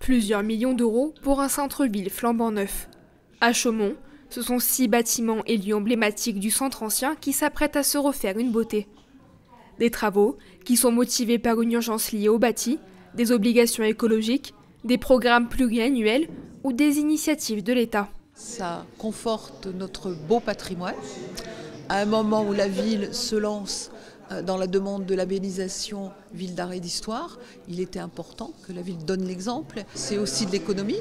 Plusieurs millions d'euros pour un centre-ville flambant neuf. À Chaumont, ce sont 6 bâtiments et lieux emblématiques du centre ancien qui s'apprêtent à se refaire une beauté. Des travaux qui sont motivés par une urgence liée au bâti, des obligations écologiques, des programmes pluriannuels ou des initiatives de l'État. Ça conforte notre beau patrimoine. À un moment où la ville se lance dans la demande de labellisation ville d'art et d'histoire, il était important que la ville donne l'exemple. C'est aussi de l'économie,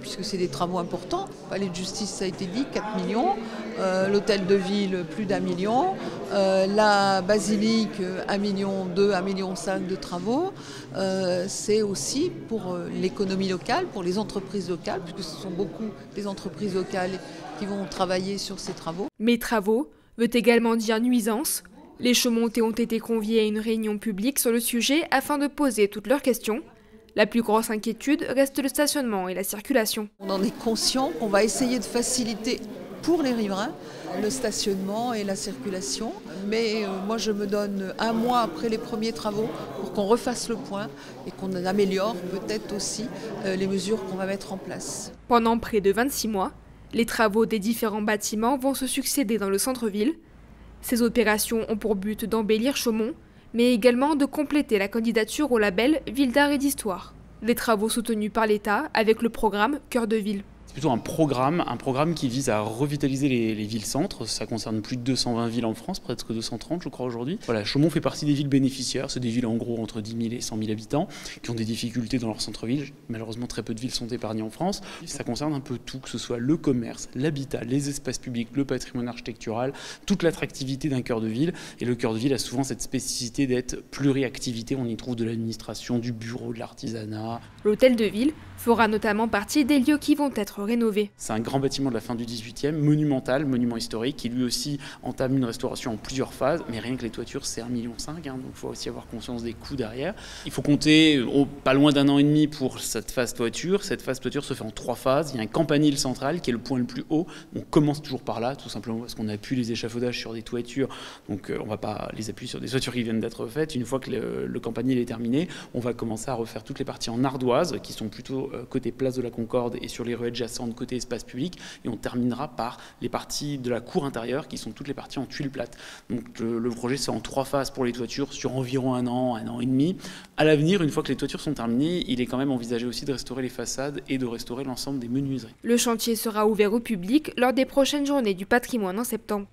puisque c'est des travaux importants. Le palais de justice, ça a été dit, 4 millions. L'hôtel de ville, plus d'1 million. La basilique, 1,2 million, 1,5 million de travaux. C'est aussi pour l'économie locale, pour les entreprises locales, puisque ce sont beaucoup des entreprises locales qui vont travailler sur ces travaux. Mais travaux veut également dire nuisance. Les Chaumontais ont été conviés à une réunion publique sur le sujet afin de poser toutes leurs questions. La plus grosse inquiétude reste le stationnement et la circulation. On en est conscient qu'on va essayer de faciliter pour les riverains le stationnement et la circulation. Mais moi je me donne 1 mois après les premiers travaux pour qu'on refasse le point et qu'on améliore peut-être aussi les mesures qu'on va mettre en place. Pendant près de 26 mois, les travaux des différents bâtiments vont se succéder dans le centre-ville. Ces opérations ont pour but d'embellir Chaumont, mais également de compléter la candidature au label Ville d'art et d'histoire. Les travaux soutenus par l'État avec le programme Cœur de ville. C'est plutôt un programme qui vise à revitaliser les villes-centres. Ça concerne plus de 220 villes en France, presque 230 je crois aujourd'hui. Voilà, Chaumont fait partie des villes bénéficiaires. C'est des villes en gros entre 10 000 et 100 000 habitants qui ont des difficultés dans leur centre-ville. Malheureusement, très peu de villes sont épargnées en France. Ça concerne un peu tout, que ce soit le commerce, l'habitat, les espaces publics, le patrimoine architectural, toute l'attractivité d'un cœur de ville. Et le cœur de ville a souvent cette spécificité d'être pluriactivité. On y trouve de l'administration, du bureau, de l'artisanat. L'hôtel de ville fera notamment partie des lieux qui vont être rénové. C'est un grand bâtiment de la fin du 18e, monumental, monument historique, qui lui aussi entame une restauration en plusieurs phases, mais rien que les toitures, c'est 1,5 million, donc il faut aussi avoir conscience des coûts derrière. Il faut compter pas loin d'1 an et demi pour cette phase toiture. Cette phase toiture se fait en 3 phases. Il y a un campanile central qui est le point le plus haut. On commence toujours par là, tout simplement parce qu'on appuie les échafaudages sur des toitures, donc on ne va pas les appuyer sur des toitures qui viennent d'être faites. Une fois que le campanile est terminé, on va commencer à refaire toutes les parties en ardoise, qui sont plutôt côté place de la Concorde et sur les rues adjacentes côté espace public, et on terminera par les parties de la cour intérieure qui sont toutes les parties en tuiles plates. Donc le projet c'est en 3 phases pour les toitures sur environ 1 an et demi. À l'avenir, une fois que les toitures sont terminées, il est quand même envisagé aussi de restaurer les façades et de restaurer l'ensemble des menuiseries. Le chantier sera ouvert au public lors des prochaines journées du patrimoine en septembre.